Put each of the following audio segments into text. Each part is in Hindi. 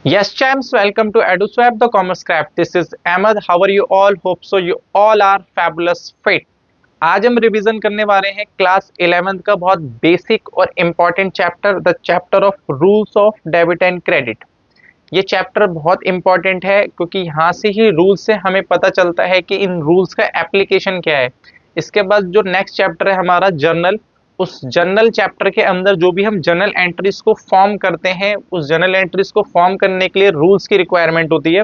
Yes, champs, welcome to EduSwap, the Commerce Craft. This is Ahmed. How are you all? Hope so you all are fabulous fit. आज हम रिवीजन करने वाले हैं क्लास 11th का बहुत बेसिक और important chapter, the chapter of rules of debit and credit. ये चैप्टर बहुत इम्पॉर्टेंट है क्योंकि यहाँ से ही रूल्स से हमें पता चलता है कि इन रूल्स का एप्लीकेशन क्या है। इसके बाद जो नेक्स्ट चैप्टर है हमारा जर्नल, उस जर्नल चैप्टर के अंदर जो भी हम जर्नल एंट्रीज को फॉर्म करते हैं, उस जर्नल एंट्रीज को फॉर्म करने के लिए रूल्स की रिक्वायरमेंट होती है।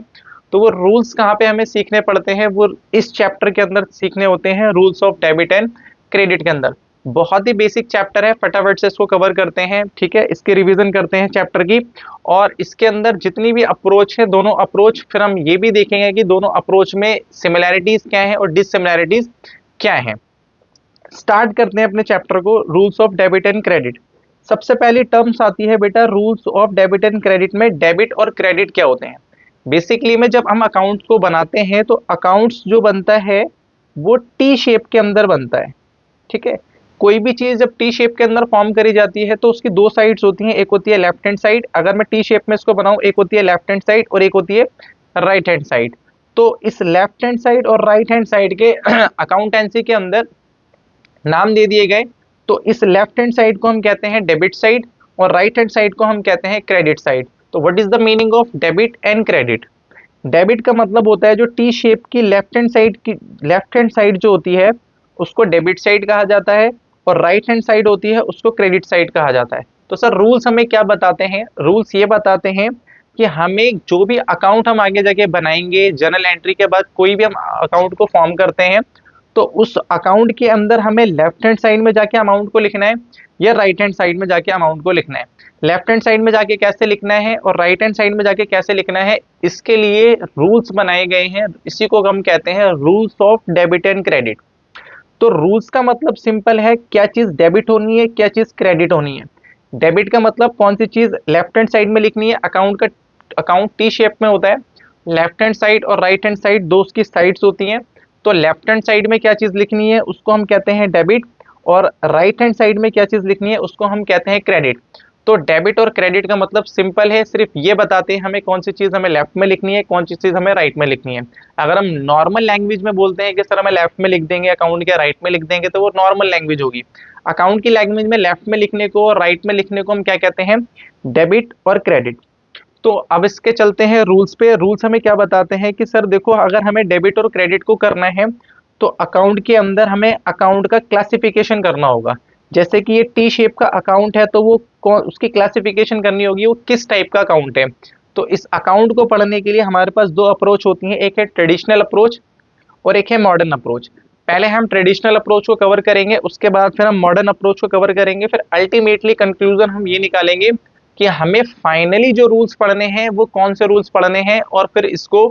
तो वो रूल्स कहाँ पे हमें सीखने पड़ते हैं, वो इस चैप्टर के अंदर सीखने होते हैं, rules of debit and credit के अंदर। बहुत ही बेसिक चैप्टर है, फटाफट से इसको कवर करते हैं। ठीक है, इसकी रिवीजन करते हैं चैप्टर की। और इसके अंदर जितनी भी अप्रोच है, दोनों अप्रोच, फिर हम ये भी देखेंगे कि दोनों अप्रोच में सिमिलैरिटीज क्या है और डिससिमिलैरिटीज क्या है। स्टार्ट करते हैं अपने चैप्टर को, rules of debit and credit. सबसे पहली टर्म्स आती है बेटा rules of debit and credit में। डेबिट और क्रेडिट क्या होते हैं? बेसिकली में जब हम अकाउंट्स को बनाते हैं तो अकाउंट्स जो बनता है वो टी शेप के अंदर बनता है। ठीक है, कोई भी चीज जब टी शेप के अंदर फॉर्म करी जाती है तो उसकी दो साइड्स होती हैं, एक होती है लेफ्ट हैंड साइड, अगर मैं टी शेप में इसको बनाऊं, एक होती है लेफ्ट हैंड साइड और एक होती है राइट हैंड साइड। तो इस लेफ्ट हैंड साइड और राइट हैंड साइड के अकाउंटेंसी के अंदर नाम दे दिए गए। तो इस लेफ्ट हैंड साइड को हम कहते हैं डेबिट साइड और राइट हैंड साइड को हम कहते हैं क्रेडिट साइड। तो what is the meaning of debit and credit? Debit का मतलब होता है जो टी शेप की लेफ्ट हैंड साइड जो होती है उसको डेबिट साइड कहा जाता है और राइट हैंड साइड होती है उसको क्रेडिट साइड कहा जाता है। तो सर रूल्स हमें क्या बताते हैं? रूल्स ये बताते हैं कि हमें जो भी अकाउंट हम आगे जाके बनाएंगे, जर्नल एंट्री के बाद कोई भी हम अकाउंट को फॉर्म करते हैं तो उस अकाउंट के अंदर हमें लेफ्ट हैंड साइड में जाके अमाउंट को लिखना है या राइट हैंड साइड में जाके अमाउंट को लिखना है। लेफ्ट हैंड साइड में जाके कैसे लिखना है और राइट हैंड साइड में जाके कैसे लिखना है, इसके लिए रूल्स बनाए गए हैं। इसी को हम कहते हैं rules of debit and credit. तो रूल्स का मतलब सिंपल है, क्या चीज डेबिट होनी है, क्या चीज क्रेडिट होनी है। डेबिट का मतलब कौन सी चीज लेफ्ट हैंड साइड में लिखनी है, अकाउंट टी शेप में होता है। लेफ्ट हैंड साइड और राइट हैंड साइड दो उसकी साइड्स होती हैं। तो लेफ्ट हैंड साइड में क्या चीज लिखनी है उसको हम कहते हैं डेबिट और राइट हैंड साइड में क्या चीज लिखनी है उसको हम कहते हैं क्रेडिट। तो डेबिट और क्रेडिट का मतलब सिंपल है, सिर्फ ये बताते हैं हमें कौन सी चीज हमें लेफ्ट में लिखनी है, कौन सी चीज हमें राइट में लिखनी है। अगर हम नॉर्मल लैंग्वेज में बोलते हैं कि सर हमें लेफ्ट में लिख देंगे अकाउंट के, राइट में लिख देंगे, तो वो नॉर्मल लैंग्वेज होगी। अकाउंट की लैंग्वेज में लेफ्ट में लिखने को और राइट में लिखने को हम क्या कहते हैं? डेबिट और क्रेडिट। तो अब इसके चलते हैं रूल्स पे। रूल्स हमें क्या बताते हैं कि सर देखो, अगर हमें डेबिट और क्रेडिट को करना है तो अकाउंट के अंदर हमें अकाउंट का क्लासिफिकेशन करना होगा। जैसे कि ये टी शेप का अकाउंट है तो वो उसकी क्लासिफिकेशन करनी होगी, वो किस टाइप का अकाउंट है। तो इस अकाउंट को पढ़ने के लिए हमारे पास दो अप्रोच होती हैं, एक है ट्रेडिशनल अप्रोच और एक है मॉडर्न अप्रोच। पहले हम ट्रेडिशनल अप्रोच को कवर करेंगे, उसके बाद फिर हम मॉडर्न अप्रोच को कवर करेंगे, फिर अल्टीमेटली कंक्लूजन हम ये निकालेंगे कि हमें फाइनली जो रूल्स पढ़ने हैं वो कौन से रूल्स पढ़ने हैं और फिर इसको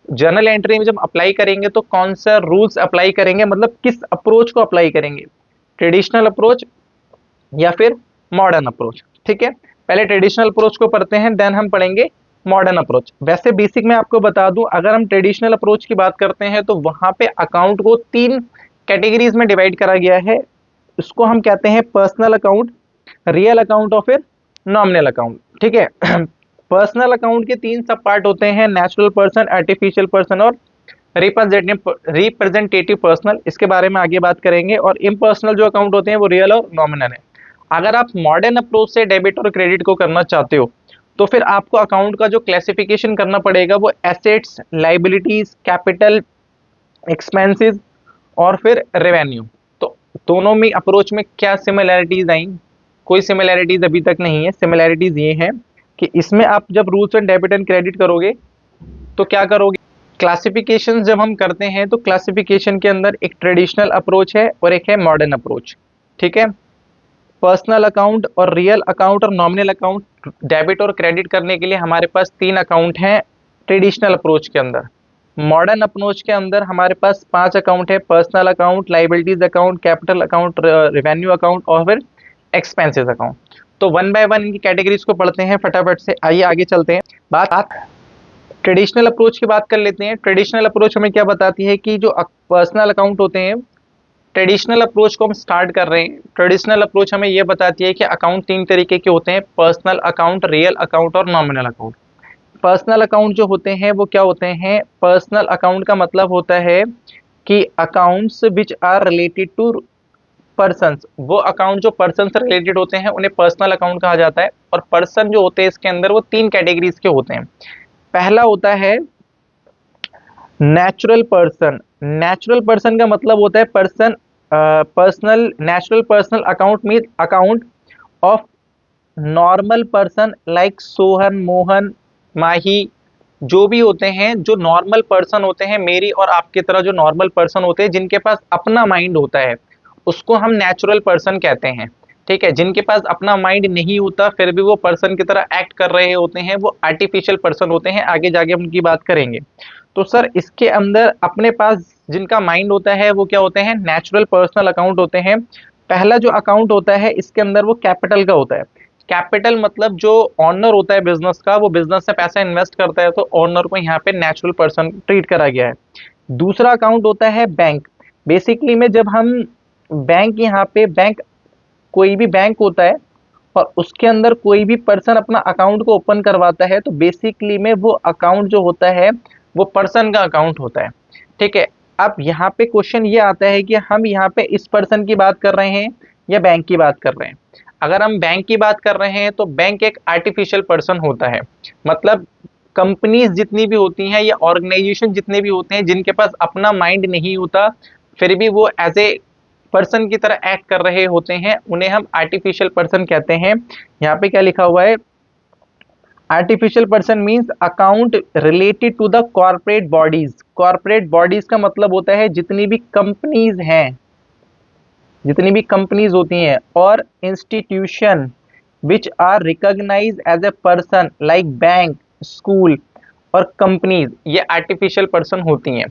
जर्नल एंट्री में जब अप्लाई करेंगे तो कौन सा रूल्स अप्लाई करेंगे, मतलब किस अप्रोच को अप्लाई करेंगे, ट्रेडिशनल अप्रोच या फिर मॉडर्न अप्रोच। ठीक है, पहले ट्रेडिशनल अप्रोच को पढ़ते हैं, देन हम पढ़ेंगे मॉडर्न अप्रोच। वैसे बेसिक में आपको बता दूं, अगर हम ट्रेडिशनल अप्रोच की बात करते हैं तो वहां पे अकाउंट को तीन कैटेगरीज में डिवाइड करा गया है। इसको हम कहते हैं पर्सनल अकाउंट, रियल अकाउंट और फिर नॉमिनल अकाउंट। ठीक है, पर्सनल अकाउंट के तीन सब पार्ट होते हैं, नेचुरल पर्सन, आर्टिफिशियल पर्सन और रिप्रेजेंटेटिव पर्सनल। इसके बारे में आगे बात करेंगे। और इम्पर्सनल जो अकाउंट होते हैं वो रियल और नॉमिनल है। अगर आप मॉडर्न अप्रोच से डेबिट और क्रेडिट को करना चाहते हो तो फिर आपको अकाउंट का जो क्लासिफिकेशन करना पड़ेगा वो एसेट्स, लाइबिलिटीज, कैपिटल, एक्सपेंसेस और फिर रेवेन्यू। तो दोनों में अप्रोच में क्या सिमिलैरिटीज आई? कोई सिमिलैरिटीज अभी तक नहीं है। सिमिलैरिटीज ये है कि इसमें आप जब rules and debit and credit करोगे तो क्या करोगे, क्लासिफिकेशन जब हम करते हैं तो क्लासिफिकेशन के अंदर एक ट्रेडिशनल अप्रोच है और एक है मॉडर्न अप्रोच। ठीक है, पर्सनल अकाउंट और रियल अकाउंट और नॉमिनल अकाउंट, डेबिट और क्रेडिट करने के लिए हमारे पास तीन अकाउंट हैं ट्रेडिशनल अप्रोच के अंदर। मॉडर्न अप्रोच के अंदर हमारे पास 5 अकाउंट है, personal account, liabilities account, capital account, revenue account और फिर एक्सपेंसेस अकाउंट। तो वन बाय वन इनकी कैटेगरीज को पढ़ते हैं फटाफट से। आइए आगे चलते हैं। बात ट्रेडिशनल अप्रोच की बात कर लेते हैं। ट्रेडिशनल अप्रोच हमें क्या बताती है कि जो पर्सनल अकाउंट होते हैं, ट्रेडिशनल अप्रोच को हम स्टार्ट कर रहे हैं। ट्रेडिशनल अप्रोच हमें यह बताती है कि अकाउंट तीन तरीके के होते हैं, पर्सनल अकाउंट, रियल अकाउंट और नॉमिनल अकाउंट। पर्सनल अकाउंट जो होते हैं वो क्या होते हैं? पर्सनल अकाउंट का मतलब होता है कि accounts which are related to persons, वो अकाउंट जो पर्सन से रिलेटेड होते हैं उन्हें पर्सनल अकाउंट कहा जाता है। और पर्सन जो होते हैं इसके अंदर वो तीन कैटेगरीज के होते हैं। पहला होता है नेचुरल पर्सन। नेचुरल पर्सन का मतलब होता है person, personal, natural personal account mean account of normal person like Sohan, Mohan, Mahi, जो भी होते हैं, जो नॉर्मल पर्सन होते हैं, मेरी और आपकी तरह जो नॉर्मल पर्सन होते हैं जिनके पास अपना माइंड होता है, उसको हम नेचुरल पर्सन कहते हैं। ठीक है, जिनके पास अपना माइंड नहीं होता फिर भी वो पर्सन की तरह एक्ट कर रहे होते हैं, वो आर्टिफिशियल पर्सन होते हैं। आगे जाके हम उनकी बात करेंगे। तो सर इसके अंदर अपने पास जिनका माइंड होता है वो क्या होते हैं? नेचुरल पर्सनल अकाउंट होते हैं। पहला जो अकाउंट होता है इसके अंदर वो कैपिटल का होता है। कैपिटल मतलब जो ऑनर होता है बिजनेस का, वो बिजनेस से पैसा इन्वेस्ट करता है, तो ऑनर को यहाँ पे नेचुरल पर्सन ट्रीट करा गया है। दूसरा अकाउंट होता है बैंक। बेसिकली में जब हम बैंक, यहाँ पे बैंक, कोई भी बैंक होता है और उसके अंदर कोई भी पर्सन अपना अकाउंट को ओपन करवाता है, तो बेसिकली में वो अकाउंट जो होता है वो पर्सन का अकाउंट होता है। ठीक है, अब यहाँ पे क्वेश्चन ये आता है कि हम यहाँ पे इस पर्सन की बात कर रहे हैं या बैंक की बात कर रहे हैं। अगर हम बैंक की बात कर रहे हैं तो बैंक एक आर्टिफिशियल पर्सन होता है। मतलब कंपनीज जितनी भी होती हैं या ऑर्गेनाइजेशन जितने भी होते हैं जिनके पास अपना माइंड नहीं होता फिर भी वो एज ए पर्सन की तरह एक्ट कर रहे होते हैं, उन्हें हम आर्टिफिशियल पर्सन कहते हैं। यहाँ पे क्या लिखा हुआ है? Artificial person means account related to the corporate bodies. Corporate bodies का मतलब होता है जितनी भी कंपनीज हैं, जितनी भी कंपनीज होती हैं, और institution which are recognise as a person like bank, school और कंपनीज, ये आर्टिफिशियल पर्सन होती हैं।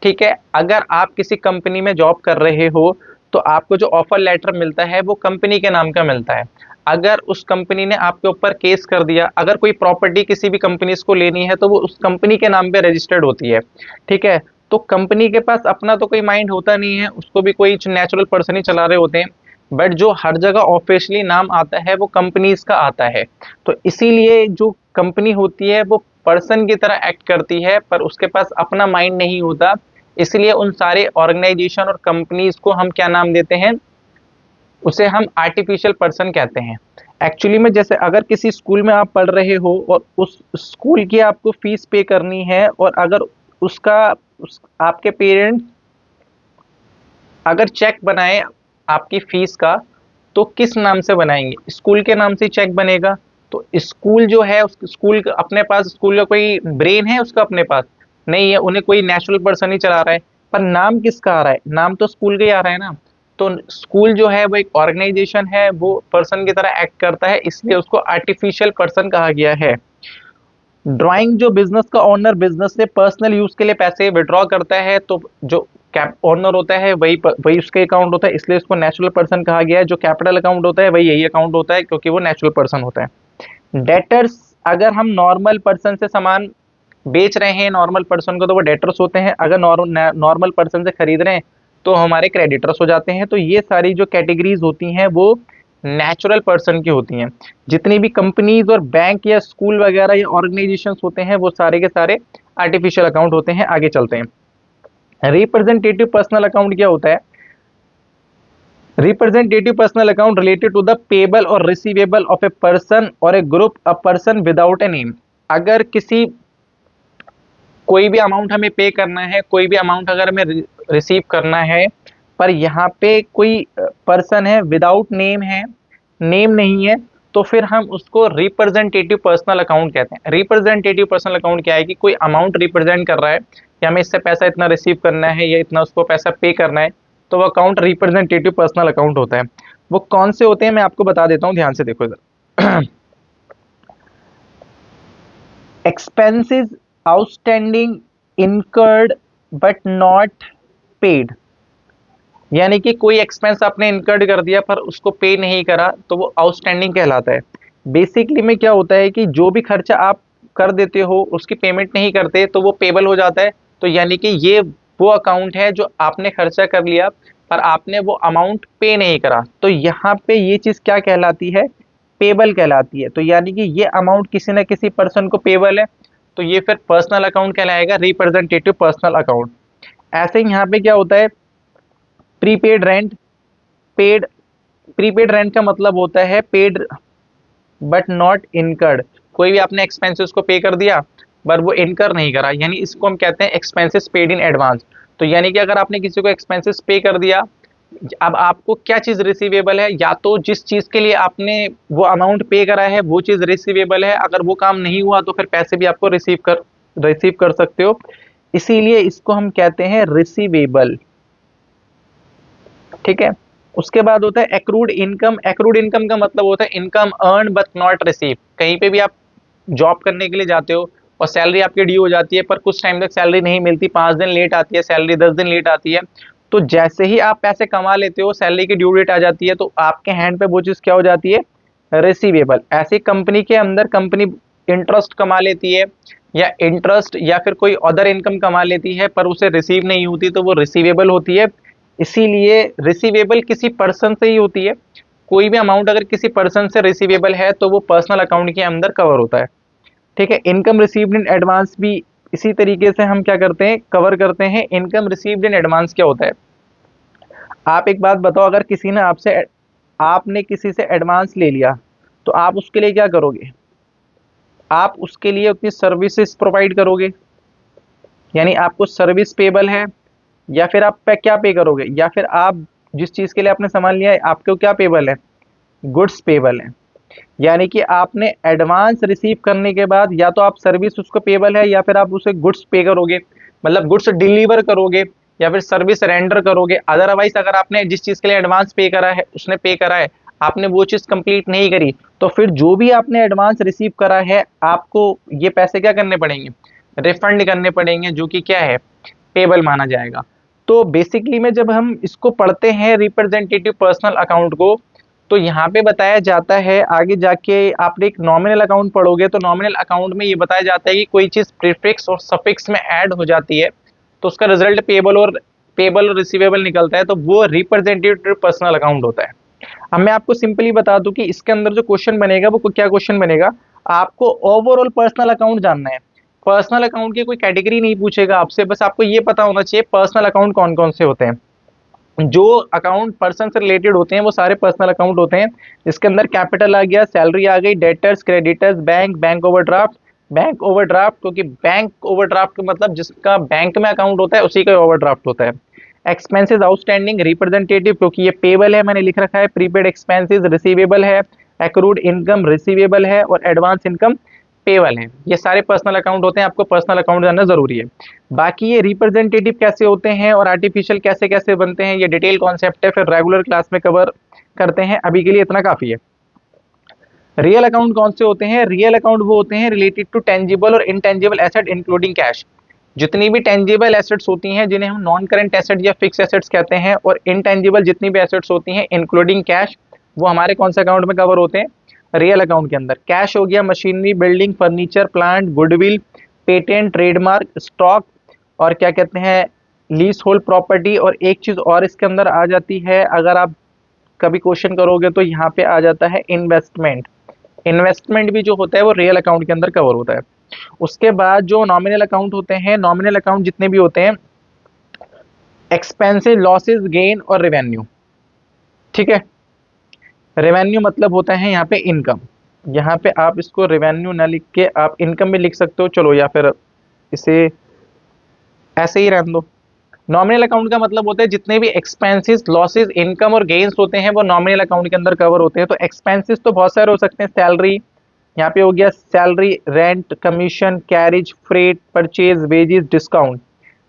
ठीक है, अगर आप किसी कंपनी में जॉब कर रहे हो तो आपको जो ऑफर लेटर मिलता है वो कंपनी के नाम का मिलता है। अगर उस कंपनी ने आपके ऊपर केस कर दिया, अगर कोई प्रॉपर्टी किसी भी कंपनी को लेनी है तो वो उस कंपनी के नाम पे रजिस्टर्ड होती है। ठीक है, तो कंपनी के पास अपना तो कोई माइंड होता नहीं है, उसको भी कोई नेचुरल पर्सन ही चला रहे होते हैं, बट जो हर जगह ऑफिशियली नाम आता है वो कंपनीज का आता है। तो इसीलिए जो कंपनी होती है वो पर्सन की तरह एक्ट करती है पर उसके पास अपना माइंड नहीं होता, इसलिए उन सारे ऑर्गेनाइजेशन और कंपनीज को हम क्या नाम देते हैं? उसे हम आर्टिफिशियल पर्सन कहते हैं। एक्चुअली में जैसे अगर किसी स्कूल में आप पढ़ रहे हो और उस स्कूल की आपको फीस पे करनी है, और अगर आपके पेरेंट्स अगर चेक बनाए आपकी फीस का, तो किस नाम से बनाएंगे? स्कूल के नाम से चेक बनेगा। तो स्कूल जो है, उस स्कूल का अपने पास, स्कूल का कोई ब्रेन है उसका अपने पास नहीं है, उन्हें कोई नेचुरल पर्सन ही चला रहा है, पर नाम किसका आ रहा है? नाम तो स्कूल का ही आ रहा है ना। तो स्कूल जो है वो एक ऑर्गेनाइजेशन है, वो पर्सन की तरह एक्ट करता है, इसलिए उसको आर्टिफिशियल पर्सन कहा गया है। ड्राइंग, जो बिजनेस का ओनर बिजनेस से पर्सनल यूज के लिए पैसे विड्रॉ करता है, तो जो कैप ओनर होता है वही उसके अकाउंट होता है, इसलिए उसको नेचुरल पर्सन कहा गया है। जो कैपिटल अकाउंट होता है वही यही अकाउंट होता है, क्योंकि वो नेचुरल पर्सन होता है। डेटर्स, अगर हम नॉर्मल पर्सन से सामान बेच रहे हैं नॉर्मल पर्सन को, तो वो डेटर्स होते हैं। अगर नॉर्मल पर्सन से खरीद रहे हैं तो हमारे क्रेडिटर्स हो जाते हैं। तो ये सारी जो कैटेगरीज होती हैं वो नेचुरल पर्सन की होती हैं। जितनी भी कंपनीज और बैंक या स्कूल वगैरह या ऑर्गेनाइजेशंस होते हैं वो सारे के सारे आर्टिफिशियल अकाउंट होते हैं। आगे चलते हैं। रिप्रेजेंटेटिव पर्सनल अकाउंट क्या होता है? Representative personal account related to the payable और रिसीवेबल ऑफ ए पर्सन और a group, a person without a name. अगर किसी कोई भी अमाउंट हमें पे करना है, कोई भी अमाउंट अगर हमें रिसीव करना है, पर यहाँ पे कोई पर्सन है विदाउट नेम है, नेम नहीं है, तो फिर हम उसको रिप्रेजेंटेटिव पर्सनल अकाउंट कहते हैं। रिप्रेजेंटेटिव पर्सनल अकाउंट क्या है कि कोई अमाउंट रिप्रेजेंट कर रहा है कि हमें इससे पैसा इतना रिसीव करना है या इतना उसको पैसा पे करना है, तो वो अकाउंट रिप्रेजेंटेटिव पर्सनल अकाउंट होता है। वो कौन से होते हैं मैं आपको बता देता हूँ, ध्यान से देखो इधर। Expenses outstanding incurred but not paid, यानी कि कोई एक्सपेंस आपने इनकर्ड कर दिया पर उसको पे नहीं करा, तो वो आउटस्टैंडिंग कहलाता है। बेसिकली में क्या होता है कि जो भी खर्चा आप कर देते हो उसकी पेमेंट नहीं करते तो वो पेबल हो जाता है। तो यानी कि ये वो अकाउंट है जो आपने खर्चा कर लिया पर आपने वो अमाउंट पे नहीं करा, तो यहाँ पे ये चीज़ क्या कहलाती है? पेबल कहलाती है। तो यानी कि ये अमाउंट किसी न किसी पर्सन को पेबल है, तो ये फिर पर्सनल अकाउंट कहलाएगा, रिप्रेजेंटेटिव पर्सनल अकाउंट। ऐसे ही यहाँ पे क्या होता है, prepaid rent. Paid prepaid rent का मतलब होता है पेड बट नॉट इनकर्ड। कोई भी आपने एक्सपेंसेस को पे कर दिया पर वो इनकर नहीं करा, यानी इसको हम कहते हैं एक्सपेंसेस पेड इन एडवांस। तो यानी कि अगर आपने किसी को एक्सपेंसेस पे कर दिया, अब आपको क्या चीज रिसीवेबल है, या तो जिस चीज के लिए आपने वो अमाउंट पे करा है वो चीज रिसीवेबल है, अगर वो काम नहीं हुआ तो फिर पैसे भी आपको रिसीव कर सकते हो, इसीलिए इसको हम कहते हैं रिसीवेबल। ठीक है। उसके बाद होता है एक्रूड इनकम। एक्रूड इनकम का मतलब होता है income earn but not receive. कहीं पे भी आप जॉब करने के लिए जाते हो और सैलरी आपकी ड्यू हो जाती है, पर कुछ टाइम तक सैलरी नहीं मिलती, 5 दिन लेट आती है सैलरी, 10 दिन लेट आती है, तो जैसे ही आप पैसे कमा लेते हो, सैलरी की ड्यू डेट आ जाती है, तो आपके हैंड पे वो चीज क्या हो जाती है, रिसीवेबल। ऐसी कंपनी के अंदर कंपनी इंटरेस्ट कमा लेती है, या इंटरेस्ट या फिर कोई अदर इनकम कमा लेती है, पर उसे रिसीव नहीं होती, तो वो रिसीवेबल होती है। इसीलिए रिसीवेबल किसी पर्सन से ही होती है। कोई भी अमाउंट अगर किसी पर्सन से रिसीवेबल है तो वो पर्सनल अकाउंट के अंदर कवर होता है। ठीक है। इनकम रिसीव्ड इन एडवांस भी इसी तरीके से हम क्या करते हैं, कवर करते हैं। इनकम रिसीव्ड इन एडवांस क्या होता है, आप एक बात बताओ, अगर आपने किसी से एडवांस ले लिया तो आप उसके लिए क्या करोगे, आप उसके लिए उतनी सर्विसेज प्रोवाइड करोगे, यानी आपको सर्विस पेबल है, या फिर आप पे क्या पे करोगे, या फिर आप जिस चीज के लिए आपने सामान लिया है आपको क्या पेबल है, गुड्स पेबल है। यानी कि आपने एडवांस रिसीव करने के बाद या तो आप सर्विस उसको पेबल है, या फिर आप उसे गुड्स पे करोगे, मतलब गुड्स डिलीवर करोगे, या फिर सर्विस रेंडर करोगे। अदरवाइज अगर आपने जिस चीज के लिए एडवांस पे करा है, उसने पे करा है, आपने वो चीज कंप्लीट नहीं करी, तो फिर जो भी आपने एडवांस रिसीव करा है आपको ये पैसे क्या करने पड़ेंगे, रिफंड करने पड़ेंगे, जो कि क्या है, पेबल माना जाएगा। तो बेसिकली में जब हम इसको पढ़ते हैं रिप्रेजेंटेटिव पर्सनल अकाउंट को, तो यहाँ पे बताया जाता है, आगे जाके आप एक नॉमिनल अकाउंट पढ़ोगे तो नॉमिनल अकाउंट में ये बताया जाता है कि कोई चीज प्रीफिक्स और सफिक्स में ऐड हो जाती है तो उसका रिजल्ट पेबल और रिसीवेबल निकलता है, तो वो रिप्रेजेंटेटिव पर्सनल अकाउंट होता है। अब मैं आपको सिंपली बता दूं कि इसके अंदर जो क्वेश्चन बनेगा वो क्या क्वेश्चन बनेगा, आपको ओवरऑल पर्सनल अकाउंट जानना है। पर्सनल अकाउंट की कोई कैटेगरी नहीं पूछेगा आपसे, बस आपको ये पता होना चाहिए पर्सनल अकाउंट कौन कौन से होते हैं। जो अकाउंट पर्सन से रिलेटेड होते हैं वो सारे पर्सनल अकाउंट होते हैं। इसके अंदर कैपिटल आ गया, सैलरी आ गई, debtors, creditors, bank overdraft. Bank overdraft क्योंकि बैंक ओवरड्राफ्ट का मतलब जिसका बैंक में अकाउंट होता है उसी का ओवरड्राफ्ट होता है। एक्सपेंसेस आउटस्टैंडिंग रिप्रेजेंटेटिव क्योंकि ये पेबल है, मैंने लिख रखा है। प्रीपेड एक्सपेंसेस रिसीवेबल है, एक्रूड इनकम रिसीवेबल है, और एडवांस इनकम पेबल है। ये सारे पर्सनल अकाउंट होते हैं, आपको पर्सनल अकाउंट जानना जरूरी है। बाकी ये रिप्रेजेंटेटिव कैसे होते हैं और आर्टिफिशियल कैसे कैसे बनते हैं, ये डिटेल कॉन्सेप्ट है, फिर रेगुलर क्लास में कवर करते हैं, अभी के लिए इतना काफी है। रियल अकाउंट कौन से होते हैं, रियल अकाउंट वो होते हैं रिलेटेड टू टेंजिबल और इनटेंजिबल एसेट इंक्लूडिंग कैश। जितनी भी टेंजिबल एसेट्स होती हैं जिन्हें हम नॉन करंट एसेट या फिक्स एसेट्स कहते हैं, और इनटेंजिबल जितनी भी एसेट्स होती हैं इंक्लूडिंग कैश, वो हमारे कौन से अकाउंट में कवर होते हैं, रियल अकाउंट के अंदर। कैश हो गया machinery, building, furniture, plant, goodwill, patent, trademark, stock, और क्या कहते हैं, लीज होल्ड प्रॉपर्टी। और एक चीज और इसके अंदर आ जाती है, अगर आप कभी क्वेश्चन करोगे तो यहाँ पे आ जाता है इन्वेस्टमेंट। इन्वेस्टमेंट भी जो होता है वो रियल अकाउंट के अंदर कवर होता है। उसके बाद जो नॉमिनल अकाउंट होते हैं, नॉमिनल अकाउंट जितने भी होते हैं, एक्सपेंसिव, लॉसेस, गेन और रेवेन्यू। ठीक है। रेवेन्यू मतलब होता है यहाँ पे इनकम, यहाँ पे आप इसको रेवेन्यू ना लिख के आप इनकम भी लिख सकते हो, चलो, या फिर इसे ऐसे ही रहने दो। नॉमिनल अकाउंट का मतलब होता है जितने भी एक्सपेंसेस, लॉसेस, इनकम और गेन्स होते हैं वो नॉमिनल अकाउंट के अंदर कवर होते हैं। तो एक्सपेंसेस तो बहुत सारे हो सकते हैं, सैलरी, यहाँ पे हो गया salary, rent, commission, carriage, freight, purchase, wages, discount.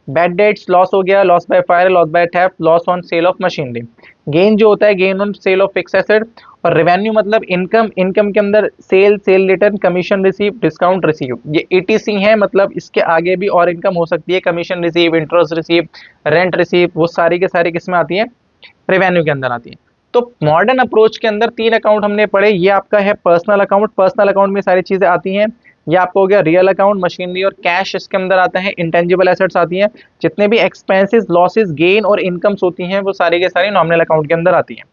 Bad debts, loss हो गया, loss by fire, loss by theft, loss on sale of machinery. Gain जो होता है gain on sale of fix asset. और रेवेन्यू मतलब इनकम, इनकम के अंदर cell return, commission receive, discount receive, ये ETC है, मतलब इसके आगे भी और इनकम हो सकती है, commission receive, interest receive, rent receive, वो सारी के सारी किसमें आती है, रेवेन्यू के अंदर आती है। तो मॉडर्न अप्रोच के अंदर 3 अकाउंट हमने पढ़े, ये आपका है पर्सनल अकाउंट। पर्सनल अकाउंट में सारी चीजें आती हैं। ये आपको हो गया रियल अकाउंट, मशीनरी और कैश इसके अंदर आता है, इंटेंजिबल एसेट्स आती हैं। जितने भी एक्सपेंसेस, लॉसेस, गेन और इनकम्स होती हैं वो सारी के सारी नॉमिनल अकाउंट के अंदर आती हैं।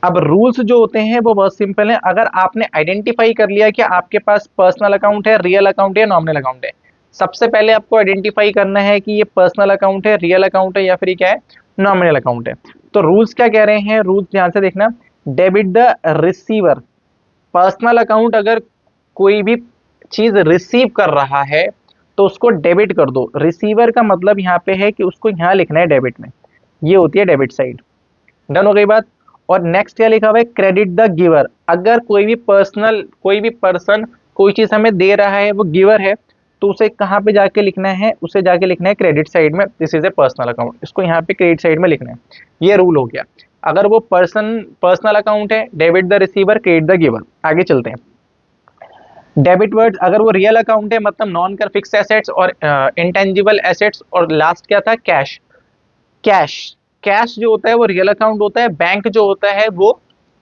अब रूल्स जो होते हैं वो बहुत सिंपल है। अगर आपने आइडेंटिफाई कर लिया कि आपके पास पर्सनल अकाउंट है, रियल अकाउंट है, नॉमिनल अकाउंट है, सबसे पहले आपको आइडेंटिफाई करना है कि ये पर्सनल अकाउंट है, रियल अकाउंट है, या फिर ये क्या है, नॉमिनल अकाउंट है। तो रूल्स क्या कह रहे हैं, रूल्स ध्यान से देखना। Debit the receiver, personal account अगर कोई भी चीज रिसीव कर रहा है तो उसको डेबिट कर दो। रिसीवर का मतलब यहाँ पे है कि उसको यहाँ लिखना है डेबिट में, ये होती है डेबिट साइड। डन हो गई बात। और नेक्स्ट क्या लिखा हुआ है, क्रेडिट द गिवर। अगर कोई भी पर्सन कोई चीज हमें दे रहा है, वो गिवर है, तो उसे कहाँ पे जाके लिखना है, उसे जाके लिखना है क्रेडिट साइड में। This is a personal account, इसको यहाँ पे क्रेडिट साइड में लिखना है। ये रूल हो गया। अगर वो पर्सनल अकाउंट है, debit the receiver, credit the giver. आगे चलते हैं। डेबिट वर्ड, अगर वो रियल अकाउंट है मतलब नॉन कर फिक्स एसेट्स और इंटेंजिबल एसेट्स, और लास्ट क्या था, कैश। कैश कैश जो होता है वो रियल अकाउंट होता है, बैंक जो होता है वो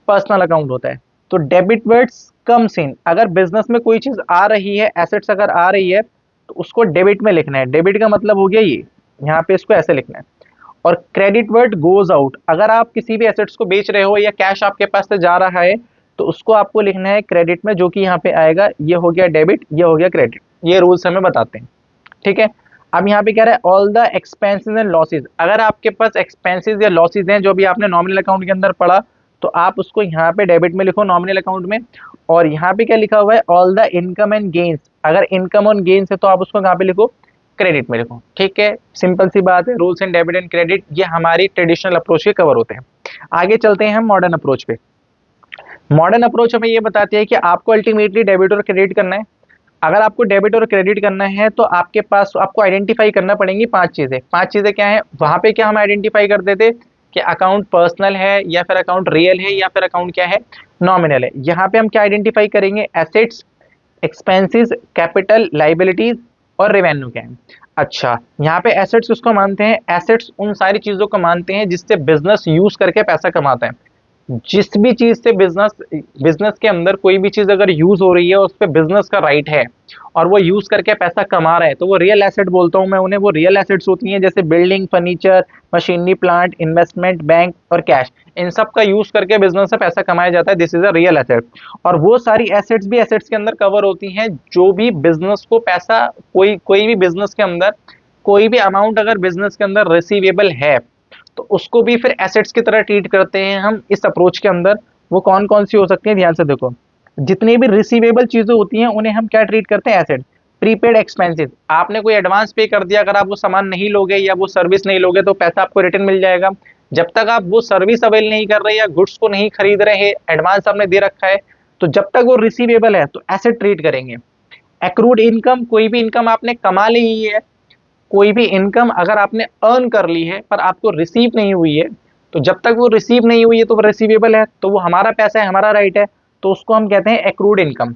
पर्सनल अकाउंट होता है। तो डेबिट वर्ड्स कम्स इन, अगर बिजनेस में कोई चीज आ रही है, एसेट्स अगर आ रही है, तो उसको डेबिट में लिखना है। डेबिट का मतलब हो गया ये, यहाँ पे इसको ऐसे लिखना है। और क्रेडिट वर्ड गोज आउट, अगर आप किसी भी एसेट्स को बेच रहे हो या कैश आपके पास से जा रहा है, तो उसको आपको लिखना है क्रेडिट में, जो कि यहाँ पे आएगा। ये हो गया डेबिट, ये हो गया क्रेडिट। ये रूल्स हमें बताते हैं, ठीक है। अब यहाँ पे कह रहा है all the expenses and losses, अगर आपके पास एक्सपेंसेस या लॉसेज हैं जो भी आपने नॉमिनल अकाउंट के अंदर पढ़ा, तो आप उसको यहाँ पे डेबिट में लिखो, नॉमिनल अकाउंट में। और यहाँ पे क्या लिखा हुआ है, all the income and gains, अगर इनकम और गेन्स है तो आप उसको कहाँ पे लिखो, क्रेडिट में लिखो, ठीक है। सिंपल सी बात है, rules and debit and credit ये हमारी ट्रेडिशनल अप्रोच के कवर होते हैं। आगे चलते हैं हम मॉडर्न अप्रोच पे। मॉडर्न अप्रोच हमें ये बताती है कि आपको अल्टीमेटली डेबिट और क्रेडिट करना है। अगर आपको डेबिट और क्रेडिट करना है तो आपके पास आपको आइडेंटिफाई करना पड़ेंगी पांच चीजें। पांच चीजें क्या है, वहां पे क्या हम आइडेंटिफाई करते थे कि अकाउंट पर्सनल है, या फिर अकाउंट रियल है, या फिर अकाउंट क्या है, नॉमिनल है। यहाँ पे हम क्या आइडेंटिफाई करेंगे, एसेट्स, एक्सपेंसेस, कैपिटल, लाइबिलिटीज और रेवेन्यू क्या है। अच्छा, यहाँ पे एसेट्स किसको मानते हैं, एसेट्स उन सारी चीजों को मानते हैं जिससे बिजनेस यूज करके पैसा कमाता है। जिस भी चीज से बिजनेस बिजनेस के अंदर कोई भी चीज अगर यूज हो रही है, उस पर बिजनेस का राइट है और वो यूज करके पैसा कमा रहा है, तो वो रियल एसेट बोलता हूं मैं उन्हें। वो रियल एसेट्स होती हैं जैसे building, furniture, machinery, plant, investment, bank और कैश। इन सब का यूज करके बिजनेस से पैसा कमाया जाता है, this is a real asset. और वो सारी एसेट्स भी एसेट्स के अंदर कवर होती हैं जो भी बिजनेस को पैसा, कोई भी बिजनेस के अंदर कोई भी अमाउंट अगर बिजनेस के अंदर रिसीवेबल है, तो उसको भी फिर एसेट्स की तरह ट्रीट करते हैं हम इस अप्रोच के अंदर। वो कौन कौन सी हो सकती है, ध्यान से देखो। जितनी भी रिसीवेबल चीजें होती हैं उन्हें हम क्या ट्रीट करते हैं, एसेट। प्रीपेड एक्सपेंसेस, आपने कोई एडवांस पे कर दिया, अगर आप वो सामान नहीं लोगे या वो सर्विस नहीं लोगे तो पैसा आपको रिटर्न मिल जाएगा। जब तक आप वो सर्विस अवेल नहीं कर रहे या गुड्स को नहीं खरीद रहे, एडवांस आपने दे रखा है, तो जब तक वो रिसीवेबल है तो एसेट ट्रीट करेंगे। एक्रूड इनकम, कोई भी इनकम आपने कमा ली है, कोई भी इनकम अगर आपने अर्न कर ली है पर आपको रिसीव नहीं हुई है, तो जब तक वो रिसीव नहीं हुई है तो वो रिसीवेबल है, तो वो हमारा पैसा है, हमारा राइट है, तो उसको हम कहते हैं एक्रूड इनकम।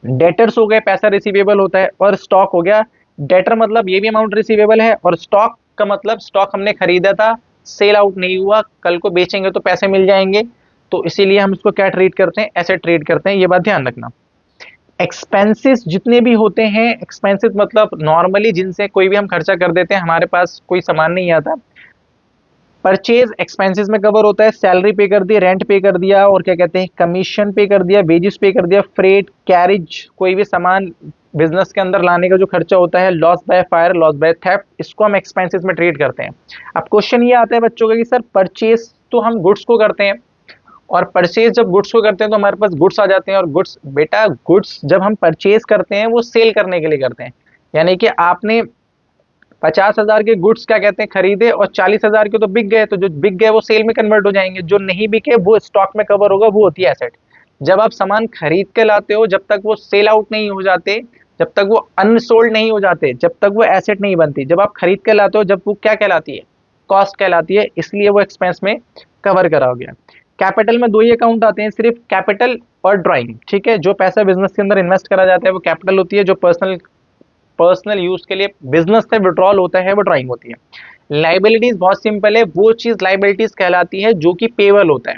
डेटर्स हो गए, पैसा रिसीवेबल होता है। और स्टॉक हो गया, डेटर मतलब ये भी अमाउंट रिसीवेबल है, और स्टॉक का मतलब स्टॉक हमने खरीदा था, सेल आउट नहीं हुआ, कल को बेचेंगे तो पैसे मिल जाएंगे, तो इसीलिए हम इसको क्या ट्रीट करते हैं, ऐसे ट्रीट करते हैं। ये बात ध्यान रखना। एक्सपेंसेस जितने भी होते हैं, एक्सपेंसेस मतलब नॉर्मली जिनसे कोई भी हम खर्चा कर देते हैं, हमारे पास कोई सामान नहीं आता, परचेज एक्सपेंसेस में कवर होता है। सैलरी पे कर दी, रेंट पे कर दिया, और क्या कहते हैं, कमीशन पे कर दिया, वेजेस पे कर दिया, फ्रेट, कैरिज, कोई भी सामान बिजनेस के अंदर लाने का जो खर्चा होता है, loss by fire, loss by theft, इसको हम एक्सपेंसेस में ट्रीट करते हैं। अब क्वेश्चन ये आता है बच्चों का कि सर परचेज तो हम गुड्स को करते हैं, और परचेज जब गुड्स को करते हैं तो हमारे पास गुड्स आ जाते हैं, और गुड्स, बेटा गुड्स जब हम परचेज करते हैं वो सेल करने के लिए करते हैं। यानी कि आपने 50,000 के गुड्स क्या कहते हैं खरीदे, और 40,000 के तो बिक गए, तो जो बिक गए वो सेल में कन्वर्ट हो जाएंगे, जो नहीं बिके वो स्टॉक में कवर होगा, वो होती है एसेट। जब आप सामान खरीद के लाते हो, जब तक वो सेल आउट नहीं हो जाते, जब तक वो अनसोल्ड नहीं हो जाते, जब तक वो एसेट नहीं बनती। जब आप खरीद के लाते हो, जब वो क्या कहलाती है, कॉस्ट कहलाती है, इसलिए वो एक्सपेंस में कवर करा हो गया। कैपिटल में दो ही अकाउंट आते हैं सिर्फ, कैपिटल और ड्राइंग, ठीक है। जो पैसा बिजनेस के अंदर इन्वेस्ट करा जाता है वो कैपिटल होती है, जो पर्सनल यूज के लिए बिजनेस से विड्रॉल होता है वो ड्राइंग होती है। लाइबिलिटीज बहुत सिंपल है, वो चीज लाइबिलिटीज कहलाती है जो कि पेबल होता है।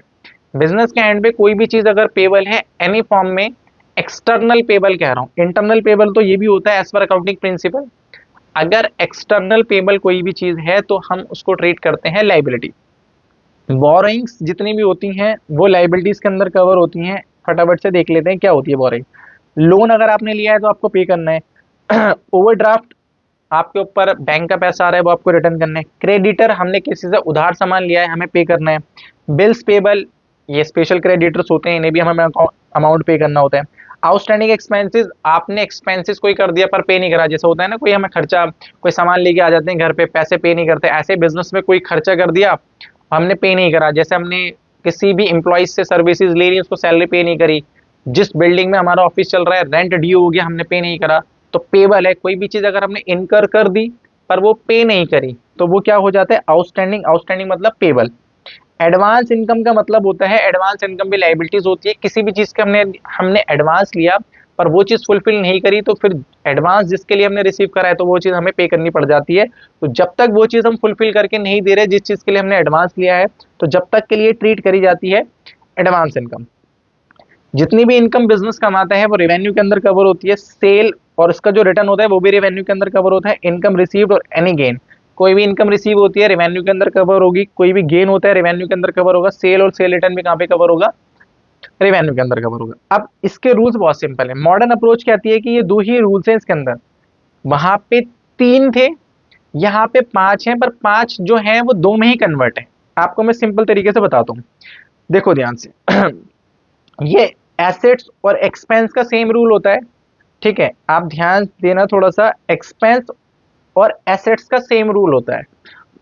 बिजनेस के एंड पे कोई भी चीज अगर पेबल है एनी फॉर्म में, एक्सटर्नल पेबल कह रहा हूं, इंटरनल पेबल तो ये भी होता है एज पर अकाउंटिंग प्रिंसिपल। अगर एक्सटर्नल पेबल कोई भी चीज है तो हम उसको ट्रीट करते हैं लाइबिलिटी। बोरोइंग्स जितनी भी होती हैं वो लाइबिलिटीज के अंदर कवर होती हैं। फटाफट से देख लेते हैं क्या होती है बोरोइंग। लोन अगर आपने लिया है तो आपको पे करना है। ओवरड्राफ्ट, आपके ऊपर बैंक का पैसा आ रहा है वो आपको रिटर्न करना है। क्रेडिटर, हमने किसी से उधार सामान लिया है हमें पे करना है। बिल्स पेबल, ये स्पेशल क्रेडिटर्स होते हैं, इन्हें भी हमें अमाउंट पे करना होता है। आउटस्टैंडिंग एक्सपेंसेस, आपने एक्सपेंसेस कोई कर दिया पर पे नहीं करा, जैसे होता है ना कोई हमें खर्चा, कोई सामान लेके आ जाते हैं घर पे, पैसे पे नहीं करते, ऐसे बिजनेस में कोई खर्चा कर दिया हमने पे नहीं करा, जैसे हमने किसी भी एम्प्लॉइज से सर्विसेज ले रही उसको सैलरी पे नहीं करी, जिस बिल्डिंग में हमारा ऑफिस चल रहा है रेंट ड्यू हो गया हमने पे नहीं करा, तो पेबल है। कोई भी चीज अगर हमने इनकर कर दी पर वो पे नहीं करी तो वो क्या हो जाता है, आउटस्टैंडिंग। आउटस्टैंडिंग मतलब पेबल। एडवांस इनकम का मतलब होता है, एडवांस इनकम भी लाइबिलिटीज होती है, किसी भी चीज के हमने हमने एडवांस लिया पर वो चीज फुलफिल नहीं करी तो फिर एडवांस जिसके लिए हमने रिसीव करा है तो वो चीज हमें पे करनी पड़ जाती है। तो जब तक वो चीज हम फुलफिल करके नहीं दे रहे जिस चीज के लिए हमने एडवांस लिया है, तो जब तक के लिए ट्रीट करी जाती है एडवांस इनकम। जितनी भी इनकम बिजनेस कमाता है वो रेवेन्यू के अंदर कवर होती है। सेल और इसका जो रिटर्न होता है वो भी रेवेन्यू के अंदर कवर होता है। इनकम रिसीव्ड और एनी गेन, कोई भी इनकम रिसीव होती है रेवेन्यू के अंदर कवर होगी, कोई भी गेन होता है रेवेन्यू के अंदर कवर होगा। सेल और सेल रिटर्न भी कहाँ पे कवर होगा, रेवेन्यू के अंदर कवर होगा। अब इसके रूल्स बहुत सिंपल है। मॉडर्न अप्रोच कहती है कि ये दो ही रूल्स हैं इसके अंदर, वहां पे तीन थे यहाँ पे पांच हैं, पर पांच जो हैं वो दो में ही कन्वर्ट है। आपको मैं सिंपल तरीके से बताता हूँ, देखो ध्यान से। ये एसेट्स और एक्सपेंस का सेम रूल होता है, ठीक है, आप ध्यान देना थोड़ा सा। एक्सपेंस और एसेट्स का सेम रूल होता है।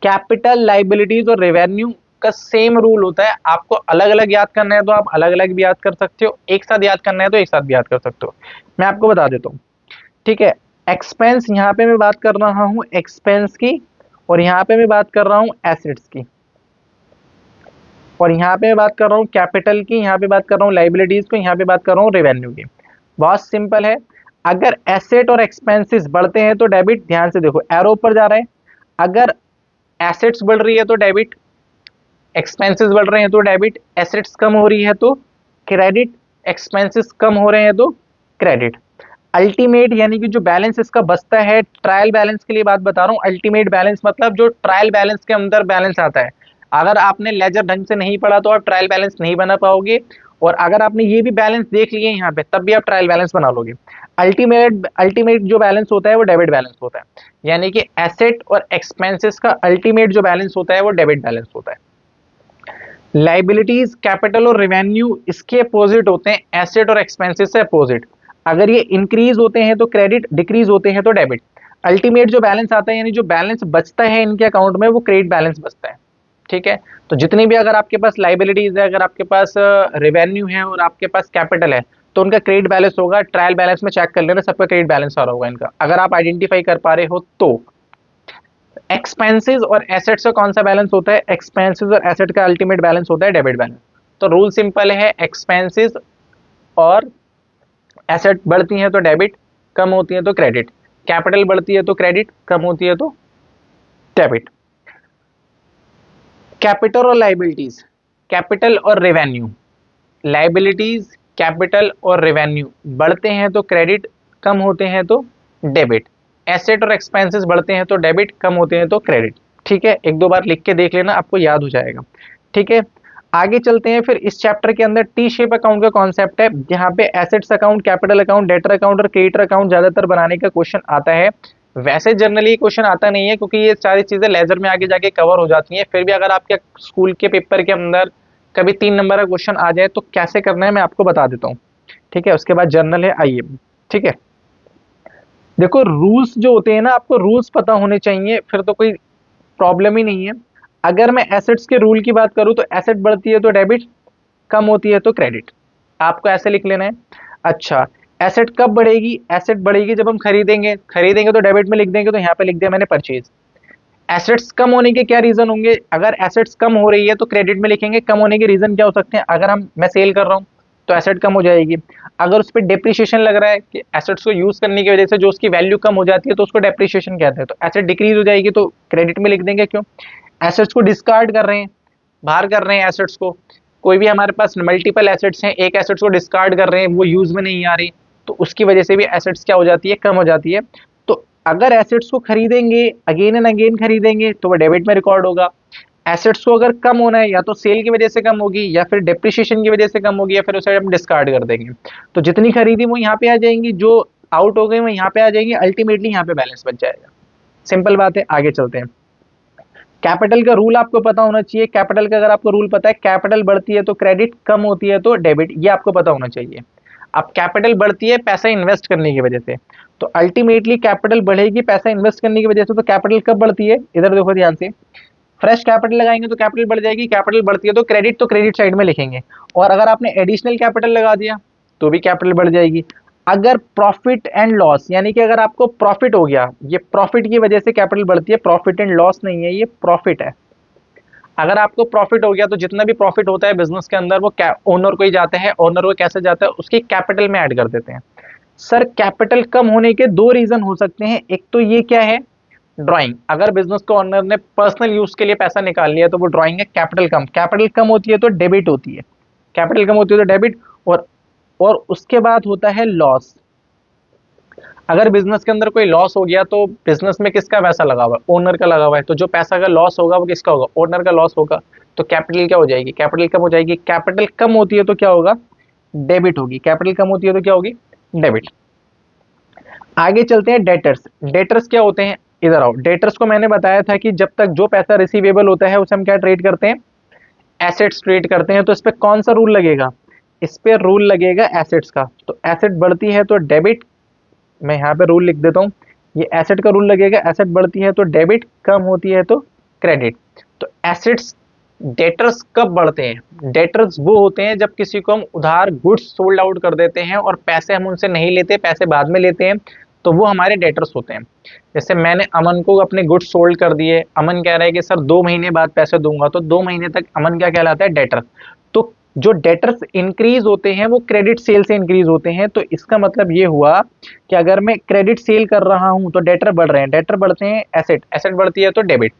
कैपिटल, लाइबिलिटीज और रेवेन्यू का सेम रूल होता है। आपको अलग अलग याद करना है तो आप अलग अलग भी याद कर सकते हो, एक साथ याद करना है तो एक साथ भी याद कर सकते हो। मैं आपको बता देता हूँ, ठीक है। एक्सपेंस, यहाँ पे मैं बात कर रहा हूँ एक्सपेंस की, और यहाँ पे मैं बात कर रहा हूँ एसेट्स की, और यहाँ पे मैं बात कर रहा हूँ कैपिटल की, यहाँ पे बात कर रहा हूँ लाइबिलिटीज को, यहाँ पे बात कर रहा हूँ रेवेन्यू की। बहुत सिंपल है। अगर एसेट और एक्सपेंसेस बढ़ते हैं तो डेबिट, ध्यान से देखो एरो ऊपर जा रहा है। अगर एसेट्स बढ़ रही है तो डेबिट, एक्सपेंसेस बढ़ रहे हैं तो डेबिट, एसेट्स कम हो रही है तो क्रेडिट, एक्सपेंसेस कम हो रहे हैं तो क्रेडिट। अल्टीमेट यानी कि जो बैलेंस इसका बचता है, ट्रायल बैलेंस के लिए बात बता रहा हूँ। अल्टीमेट बैलेंस मतलब जो ट्रायल बैलेंस के अंदर बैलेंस आता है। अगर आपने लेजर ढंग से नहीं पढ़ा तो आप ट्रायल बैलेंस नहीं बना पाओगे, और अगर आपने ये भी बैलेंस देख लिए यहाँ पे तब भी आप ट्रायल बैलेंस बना लोगे। अल्टीमेट अल्टीमेट जो बैलेंस होता है वो डेबिट बैलेंस होता है, यानी कि एसेट और एक्सपेंसेस का अल्टीमेट जो बैलेंस होता है वो डेबिट बैलेंस होता है। लाइबिलिटीज, कैपिटल और रेवेन्यू इसके अपोजिट होते हैं, एसेट और एक्सपेंसेस से अपोजिट। अगर ये इंक्रीज होते हैं तो क्रेडिट, डिक्रीज होते हैं तो डेबिट। अल्टीमेट जो बैलेंस आता है यानी जो बैलेंस बचता है इनके अकाउंट में वो क्रेडिट बैलेंस बचता है, ठीक है। तो जितनी भी अगर आपके पास लाइबिलिटीज है, अगर आपके पास रेवेन्यू है और आपके पास कैपिटल है तो उनका क्रेडिट बैलेंस होगा। ट्रायल बैलेंस में चेक कर लेना, सबका क्रेडिट बैलेंस आ रहा होगा इनका, अगर आप आइडेंटिफाई कर पा रहे हो तो। एक्सपेंसेस और एसेट्स का कौन सा बैलेंस होता है, एक्सपेंसेस और एसेट का अल्टीमेट बैलेंस होता है डेबिट बैलेंस। तो रूल सिंपल है, एक्सपेंसेस और एसेट बढ़ती हैं तो डेबिट, कम होती है तो क्रेडिट। कैपिटल बढ़ती है तो क्रेडिट, कम होती है तो डेबिट। कैपिटल और लाइबिलिटीज, कैपिटल और रेवेन्यू, लाइबिलिटीज, कैपिटल और रेवेन्यू बढ़ते हैं तो क्रेडिट, कम होते हैं तो डेबिट। एसेट और एक्सपेंसेस बढ़ते हैं तो डेबिट, कम होते हैं तो क्रेडिट, ठीक है। एक दो बार लिख के देख लेना, आपको याद हो जाएगा, ठीक है। आगे चलते हैं फिर। इस चैप्टर के अंदर टी शेप अकाउंट का कॉन्सेप्ट है, जहां पे assets account, capital account, debtor account और क्रेडिटर अकाउंट ज्यादातर बनाने का क्वेश्चन आता है। वैसे जनरली क्वेश्चन आता नहीं है क्योंकि ये सारी चीजें लेजर में आगे जाके कवर हो जाती हैं, फिर भी अगर आपके स्कूल के पेपर के अंदर कभी 3 नंबर का क्वेश्चन आ जाए तो कैसे करना है मैं आपको बता देता हूँ, ठीक है। उसके बाद जर्नल है, आइए, ठीक है। देखो रूल्स जो होते हैं ना, आपको रूल्स पता होने चाहिए, फिर तो कोई प्रॉब्लम ही नहीं है। अगर मैं एसेट्स के रूल की बात करूं तो एसेट बढ़ती है तो डेबिट, कम होती है तो क्रेडिट। आपको ऐसे लिख लेना है। अच्छा, एसेट कब बढ़ेगी, एसेट बढ़ेगी जब हम खरीदेंगे, खरीदेंगे तो डेबिट में लिख देंगे, तो यहाँ पे लिख दिया मैंने परचेज। एसेट्स कम होने के क्या रीजन होंगे, अगर एसेट्स कम हो रही है तो क्रेडिट में लिखेंगे। कम होने के रीजन क्या हो सकते हैं, अगर मैं सेल कर रहा हूँ तो एसेट कम हो जाएगी। अगर उस पर डेप्रिसिएशन लग रहा है कि एसेट्स को यूज करने की वजह से जो उसकी वैल्यू कम हो जाती है तो उसको डेप्रिसिएशन कहते हैं, तो एसेट डिक्रीज हो जाएगी तो क्रेडिट में लिख देंगे। क्यों, एसेट्स को डिस्कार्ड कर रहे हैं, बाहर कर रहे हैं एसेट्स को। कोई भी हमारे पास मल्टीपल एसेट्स हैं, एक एसेट्स को डिस्कार्ड कर रहे हैं, वो यूज में नहीं आ रही, तो उसकी वजह से भी एसेट्स क्या हो जाती है, कम हो जाती है। तो अगर एसेट्स को खरीदेंगे, अगेन एंड अगेन खरीदेंगे तो वो डेबिट में रिकॉर्ड होगा। एसेट्स को अगर कम होना है या तो सेल की वजह से कम होगी या फिर डेप्रिसिएशन की वजह से कम होगी या फिर उसे हम डिस्कार्ड कर देंगे। तो जितनी खरीदी वो यहाँ पे आ जाएंगी, जो आउट हो गई वो यहाँ पे आ जाएगी, अल्टीमेटली यहाँ पे बैलेंस बच जाएगा। सिंपल बात है, आगे चलते हैं। कैपिटल का रूल आपको पता होना चाहिए। कैपिटल का अगर आपको रूल पता है, कैपिटल बढ़ती है तो क्रेडिट, कम होती है तो डेबिट, ये आपको पता होना चाहिए। अब कैपिटल बढ़ती है पैसा इन्वेस्ट करने की वजह से, तो अल्टीमेटली कैपिटल बढ़ेगी पैसा इन्वेस्ट करने की वजह से। तो कैपिटल कब बढ़ती है, इधर देखो ध्यान से, फ्रेश कैपिटल लगाएंगे तो कैपिटल बढ़ जाएगी, कैपिटल बढ़ती है तो क्रेडिट साइड में लिखेंगे। और अगर आपने एडिशनल कैपिटल लगा दिया तो भी कैपिटल बढ़ जाएगी। अगर प्रॉफिट एंड लॉस, यानी कि अगर आपको प्रॉफिट हो गया, ये प्रॉफिट की वजह से कैपिटल बढ़ती है, प्रॉफिट एंड लॉस नहीं है, ये प्रॉफिट है। अगर आपको प्रॉफिट हो गया तो जितना भी प्रॉफिट होता है बिजनेस के अंदर वो ओनर को ही जाता है। ओनर को कैसे जाता है, उसकी कैपिटल में ऐड कर देते हैं। सर कैपिटल कम होने के दो रीजन हो सकते हैं। एक तो ये क्या है, ड्राइंग। अगर बिजनेस को ओनर ने पर्सनल यूज के लिए पैसा निकाल लिया तो वो ड्राइंग है। कैपिटल कम होती है तो डेबिट होती है, कैपिटल कम होती है तो डेबिट। और उसके बाद होता है लॉस। अगर बिजनेस के अंदर कोई लॉस हो गया तो बिजनेस में किसका पैसा लगा हुआ है, ओनर का लगा हुआ है, तो जो पैसा का लॉस होगा वो किसका होगा, ओनर का लॉस होगा। तो कैपिटल क्या हो जाएगी, कैपिटल कम हो जाएगी। कैपिटल कम होती है तो क्या होगा, डेबिट होगी। कैपिटल कम होती है तो क्या होगी, डेबिट। आगे चलते हैं डेटर्स। डेटर्स क्या होते हैं, इधर आओ। डेटर्स को मैंने बताया था कि जब तक जो पैसा रिसीवेबल होता है उसे हम क्या ट्रेड करते हैं, एसेट्स ट्रेड करते हैं। तो इस पे कौन सा रूल लगेगा, इस पे रूल लगेगा एसेट्स का। तो एसेट बढ़ती है तो डेबिट, मैं यहाँ पे रूल लिख देता हूँ, ये एसेट का रूल लगेगा। एसेट बढ़ती है तो डेबिट, कम होती है तो क्रेडिट। तो एसेट्स, डेटर्स कब बढ़ते हैं, डेटर्स वो होते हैं जब किसी को हम उधार गुड्स सोल्ड आउट कर देते हैं और पैसे हम उनसे नहीं लेते, पैसे बाद में लेते हैं, तो वो हमारे डेटर्स होते हैं। जैसे मैंने अमन को अपने गुड्स सोल्ड कर दिए, अमन कह रहा है कि सर 2 महीने बाद पैसे दूंगा, तो 2 महीने तक अमन क्या कहलाता है, डेटर। तो जो डेटर्स इंक्रीज होते हैं वो क्रेडिट सेल से इंक्रीज होते हैं। तो इसका मतलब ये हुआ कि अगर मैं क्रेडिट सेल कर रहा हूं तो डेटर बढ़ रहे हैं, डेटर बढ़ते हैं एसेट, एसेट बढ़ती है तो डेबिट।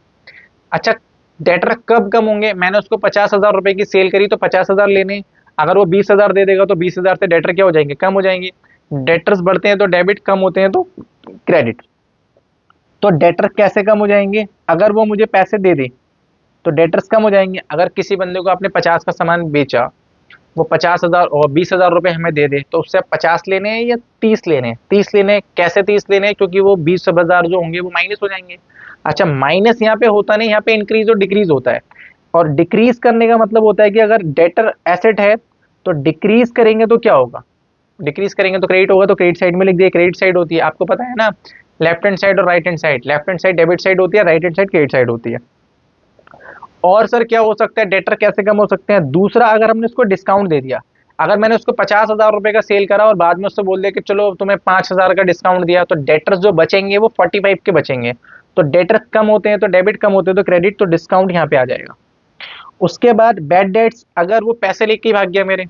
अच्छा, डेटर कब कम होंगे, मैंने उसको 50,000 रुपए की सेल करी तो 50,000 लेने, अगर वो 20,000 दे देगा तो 20,000 से डेटर क्या हो जाएंगे, कम हो जाएंगे। डेटर्स बढ़ते हैं तो डेबिट, कम होते हैं तो क्रेडिट। तो डेटर कैसे कम हो जाएंगे, अगर वो मुझे पैसे दे दे तो डेटर्स कम हो जाएंगे। अगर किसी बंदे को आपने 50 का सामान बेचा, वो 50,000 और 20,000 रुपए हमें दे दे, तो उससे 50 लेने हैं या 30 लेने हैं, 30 लेने हैं। कैसे 30 लेने हैं, क्योंकि वो 20,000 जो होंगे वो माइनस हो जाएंगे। अच्छा, माइनस यहाँ पे होता नहीं, यहाँ पे इंक्रीज और डिक्रीज होता है। और डिक्रीज करने का मतलब होता है कि अगर डेटर एसेट है तो डिक्रीज करेंगे तो क्या होगा, डिक्रीज करेंगे तो क्रेडिट होगा। तो क्रेडिट साइड में लिख दिया, क्रेडिट साइड होती है, आपको पता है ना, लेफ्ट हैंड साइड और right hand side. Left hand side debit side होती है, right hand side credit side होती है। और सर क्या हो सकता है, डेटर कैसे कम हो सकते हैं, दूसरा, अगर हमने उसको डिस्काउंट दे दिया, अगर मैंने उसको 50,000 रुपए का सेल करा और बाद में उससे बोल दिया कि चलो तुम्हें 5,000 का डिस्काउंट दिया, तो डेटर्स जो बचेंगे वो 45 के बचेंगे। तो डेटर कम होते हैं तो डेबिट, कम होते हैं तो क्रेडिट, तो डिस्काउंट यहाँ पे आ जाएगा। उसके बाद बैड डेट्स, अगर वो पैसे लेके ही भाग गया मेरे,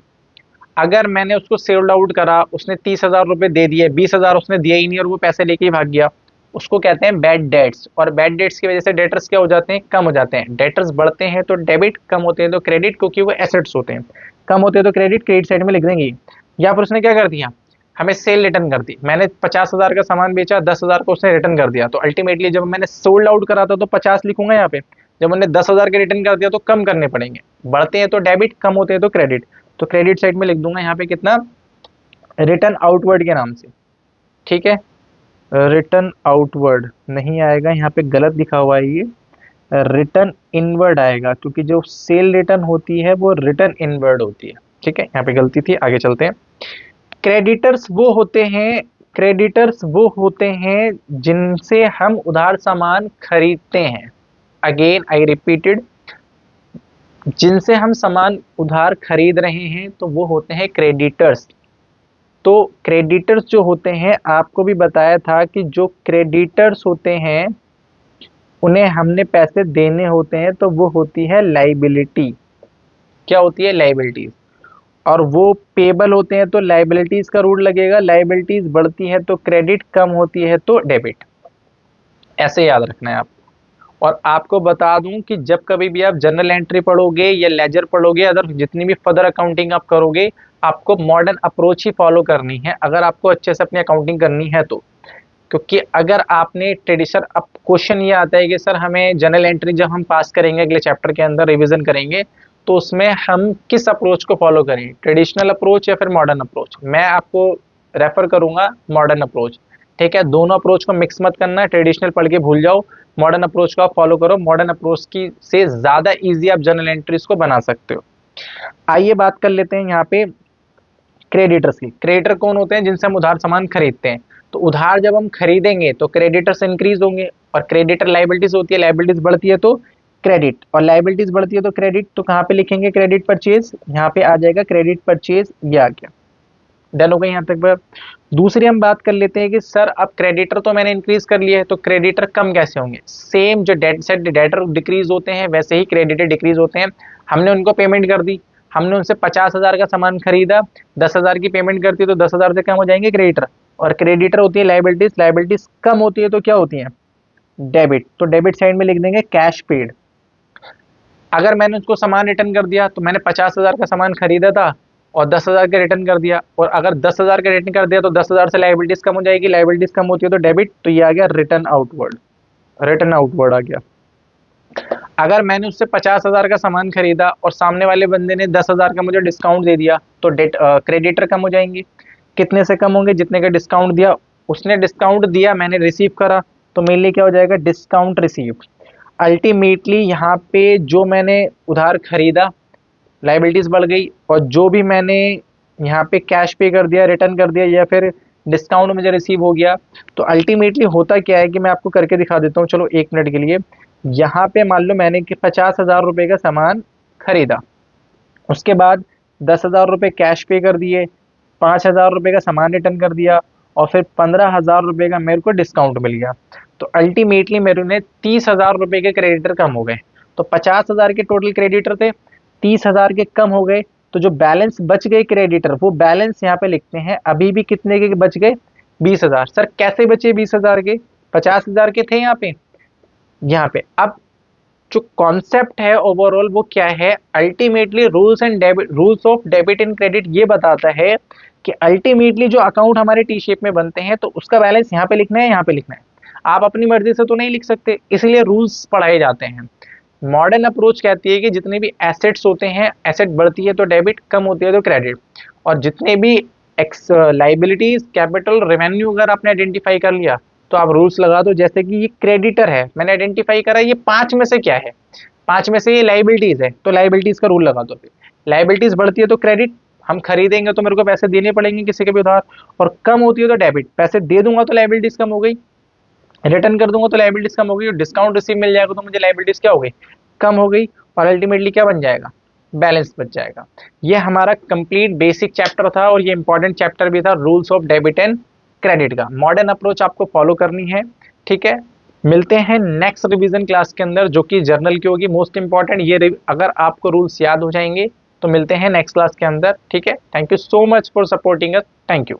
अगर मैंने उसको सेल्ड आउट करा, उसने 30,000 रुपए दे दिए, 20,000 उसने दिया ही नहीं और वो पैसे लेके ही भाग गया, उसको कहते हैं बैड डेट्स। और बैड डेट्स की वजह से डेटर्स क्या हो जाते हैं, कम हो जाते हैं। डेटर्स बढ़ते हैं तो डेबिट, कम होते हैं तो क्रेडिट, क्योंकि वो एसेट्स होते हैं। कम होते हैं तो क्रेडिट, क्रेडिट साइड में लिख देंगे। या फिर उसने क्या कर दिया, हमें सेल रिटर्न कर दी, मैंने 50,000 का सामान बेचा, 10,000 को उसने रिटर्न कर दिया, तो अल्टीमेटली जब मैंने सोल्ड आउट करा था तो 50 लिखूंगा यहाँ पे, जब मैंने 10,000 के रिटर्न कर दिया तो कम करने पड़ेंगे। बढ़ते हैं तो डेबिट, कम होते हैं तो क्रेडिट, तो क्रेडिट साइड में लिख दूंगा यहाँ पे कितना, रिटर्न आउटवर्ड के नाम से। ठीक है, रिटर्न आउटवर्ड नहीं आएगा, यहाँ पे गलत लिखा हुआ है, ये रिटर्न इनवर्ड आएगा, क्योंकि जो सेल रिटर्न होती है वो रिटर्न इनवर्ड होती है। ठीक है, यहाँ पे गलती थी, आगे चलते हैं। क्रेडिटर्स वो होते हैं, क्रेडिटर्स वो होते हैं जिनसे हम उधार सामान खरीदते हैं। अगेन आई रिपीटेड, जिनसे हम सामान उधार खरीद रहे हैं तो वो होते हैं क्रेडिटर्स। तो क्रेडिटर्स जो होते हैं, आपको भी बताया था कि जो क्रेडिटर्स होते हैं उन्हें हमने पैसे देने होते हैं, तो वो होती है लाइबिलिटी। क्या होती है, लाइबिलिटीज। और वो पेबल होते हैं तो लाइबिलिटीज का रूल लगेगा, लाइबिलिटीज बढ़ती है तो क्रेडिट, कम होती है तो डेबिट। ऐसे याद रखना है आप। और आपको बता दूं कि जब कभी भी आप जर्नल एंट्री पढ़ोगे या लेजर पढ़ोगे, अदर जितनी भी फर्दर अकाउंटिंग आप करोगे, आपको मॉडर्न अप्रोच ही फॉलो करनी है अगर आपको अच्छे से अपनी अकाउंटिंग करनी है तो। क्योंकि अगर आपने ट्रेडिशनल, अब क्वेश्चन ये आता है कि सर हमें जनरल एंट्री जब हम पास करेंगे अगले चैप्टर के अंदर रिवीजन करेंगे तो उसमें हम किस अप्रोच को फॉलो करें, ट्रेडिशनल अप्रोच या फिर मॉडर्न अप्रोच। मैं आपको रेफर करूंगा मॉडर्न अप्रोच, ठीक है। दोनों अप्रोच को मिक्स मत करना, ट्रेडिशनल पढ़ के भूल जाओ, मॉडर्न अप्रोच को आप फॉलो करो। मॉडर्न अप्रोच की से ज्यादा इजी आप जनरल एंट्रीज को बना सकते हो। आइए बात कर लेते हैं यहाँ पे क्रेडिटर्स की। क्रेडिटर कौन होते हैं? जिनसे हम उधार सामान खरीदते हैं। तो उधार जब हम खरीदेंगे तो क्रेडिटर्स इंक्रीज होंगे, और क्रेडिटर लाइबिलिटीज होती है, लाइबिलिटीज बढ़ती है तो क्रेडिट, और लाइबिलिटीज बढ़ती है तो क्रेडिट। तो कहाँ पे लिखेंगे क्रेडिट परचेज? यहाँ पे आ जाएगा क्रेडिट परचेज, ये आ गया। डन हो गई यहाँ तक बात। दूसरी हम बात कर लेते हैं कि सर अब क्रेडिटर तो मैंने इंक्रीज कर लिया है, तो क्रेडिटर कम कैसे होंगे? सेम जो डेट सेट डेटर डिक्रीज होते हैं वैसे ही क्रेडिटर डिक्रीज होते हैं। हमने उनको पेमेंट कर दी, हमने उनसे 50,000 का सामान खरीदा, 10,000 की पेमेंट करती है तो 10,000 से कम हो जाएंगे क्रेडिटर। और क्रेडिटर होती है लाइबिलिटीज, लाइबिलिटीज कम होती है तो क्या होती है? डेबिट। तो डेबिट साइड में लिख देंगे कैश पेड। अगर मैंने उसको सामान रिटर्न कर दिया, तो मैंने 50,000 का सामान खरीदा था और 10,000 का रिटर्न कर दिया, और अगर 10,000 का रिटर्न कर दिया तो 10,000 से लाइबिलिटीज कम हो जाएगी, लाइबिलिटीज कम होती है तो डेबिट। तो ये आ गया रिटर्न आउटवर्ड, रिटर्न आउटवर्ड आ गया। अगर मैंने उससे 50,000 का सामान खरीदा और सामने वाले बंदे ने 10,000 का मुझे डिस्काउंट दे दिया, तो क्रेडिटर कम हो जाएंगे। कितने से कम होंगे? जितने का डिस्काउंट दिया। उसने डिस्काउंट दिया, मैंने रिसीव करा, तो मेरे लिए क्या हो जाएगा? Discount receive. अल्टीमेटली यहाँ पे जो मैंने उधार खरीदा लाइबिलिटीज बढ़ गई, और जो भी मैंने यहाँ पे कैश पे कर दिया, रिटर्न कर दिया, या फिर डिस्काउंट मुझे रिसीव हो गया। तो अल्टीमेटली होता क्या है कि मैं आपको करके दिखा देता हूँ, चलो 1 मिनट के लिए। यहाँ पे मान लो मैंने कि 50,000 रुपये का सामान खरीदा, उसके बाद 10,000 रुपये कैश पे कर दिए, 5,000 रुपये का सामान रिटर्न कर दिया, और फिर 15,000 रुपये का मेरे को डिस्काउंट मिल गया। तो अल्टीमेटली मेरे ने 30,000 रुपये के क्रेडिटर कम हो गए। तो 50,000 के टोटल क्रेडिटर थे, 30,000 के कम हो गए, तो जो बैलेंस बच गए क्रेडिटर, वो बैलेंस यहाँ पे लिखते हैं। अभी भी कितने के बच गए? 20,000। सर कैसे बचे 20,000 के? 50,000 के थे यहाँ पे। अब जो कॉन्सेप्ट है ओवरऑल वो क्या है? Ultimately rules of debit and credit ये बताता है कि अल्टीमेटली जो अकाउंट हमारे टी शेप में बनते हैं तो उसका बैलेंस यहाँ पे लिखना है, यहाँ पे लिखना है। आप अपनी मर्जी से तो नहीं लिख सकते, इसलिए रूल्स पढ़ाए जाते हैं। मॉडर्न अप्रोच कहती है कि जितने भी एसेट्स होते हैं, एसेट बढ़ती है तो डेबिट, कम होती है तो क्रेडिट, और जितने भी एक्स लाइबिलिटीज, कैपिटल, रेवेन्यू अगर आपने आइडेंटिफाई कर लिया तो आप रूल्स लगा दो। जैसे कि ये क्रेडिटर है, मैंने आइडेंटिफाई करा ये 5 में से क्या है? 5 में से ये लाइबिलिटीज है, तो लाइबिलिटीज का रूल लगा दो। लाइबिलिटीज बढ़ती है तो क्रेडिट, हम खरीदेंगे तो मेरे को पैसे देने पड़ेंगे किसी के भी उधार, और कम होती है तो डेबिट, पैसे दे दूंगा तो लाइबिलिटीज कम हो गई, रिटर्न कर दूंगा तो लाइबिलिटीज कम हो गई, और डिस्काउंट रिसीव मिल जाएगा तो मुझे लाइबिलिटीज क्या हो गई? कम हो गई, और अल्टीमेटली क्या बन जाएगा? बैलेंस बच जाएगा। ये हमारा कंप्लीट बेसिक चैप्टर था, और ये इंपॉर्टेंट चैप्टर भी था, rules of debit and credit का। मॉडर्न अप्रोच आपको फॉलो करनी है, ठीक है। मिलते हैं नेक्स्ट रिवीजन क्लास के अंदर, जो कि जर्नल की होगी मोस्ट इंपॉर्टेंट। ये अगर आपको रूल्स याद हो जाएंगे तो मिलते हैं नेक्स्ट क्लास के अंदर, ठीक है। Thank you so much for supporting us, thank you.